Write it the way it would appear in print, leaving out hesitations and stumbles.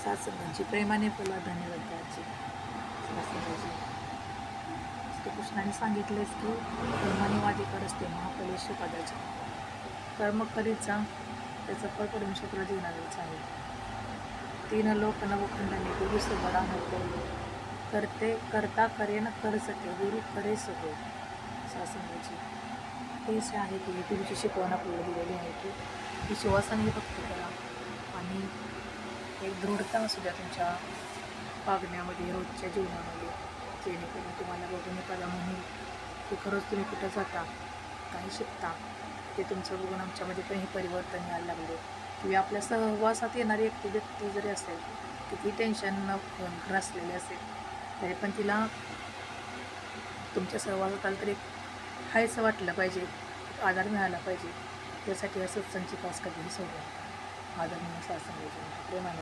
सासंगांची प्रेमाने बोला धन्यवाद द्यायची सासंगाची. श्रीकृष्णाने सांगितलेच की कर्माने वाधिकार असते महाफलेश पदाचे. कर्म करीत जा, त्याचं फळ परमेश्वर तुला देणारच आहे. तीन लोक नवखंडाने गुरु बडा नको करते करता करे न कर सके गुरु करे सगळे. सासंगाची हेच आहे की गुरुची शिकवण आपल्याला दिलेली आहे की विश्वासाने भक्ती करा आणि एक दृढता असू द्या तुमच्या वागण्यामध्ये रोजच्या जीवनामध्ये, जेणेकरून तुम्हाला बघून एखादा म्हणेल की खरंच तुम्ही कुठं जाता काही शिकता ते तुमचं बघून आमच्यामध्ये काही परिवर्तन यायला लागले. किंवा आपल्या सहवासात येणारी एकटी व्यक्ती जरी असेल किती टेन्शन ग्रासलेली असेल तरी पण तिला तुमच्या सहवासात आलं तरी हायचं वाटलं पाहिजे, आधार मिळाला पाहिजे. त्यासाठी असंच सत्संगची कास कधीही सोडू नका. आदरणीय सासंगाची प्रेमाने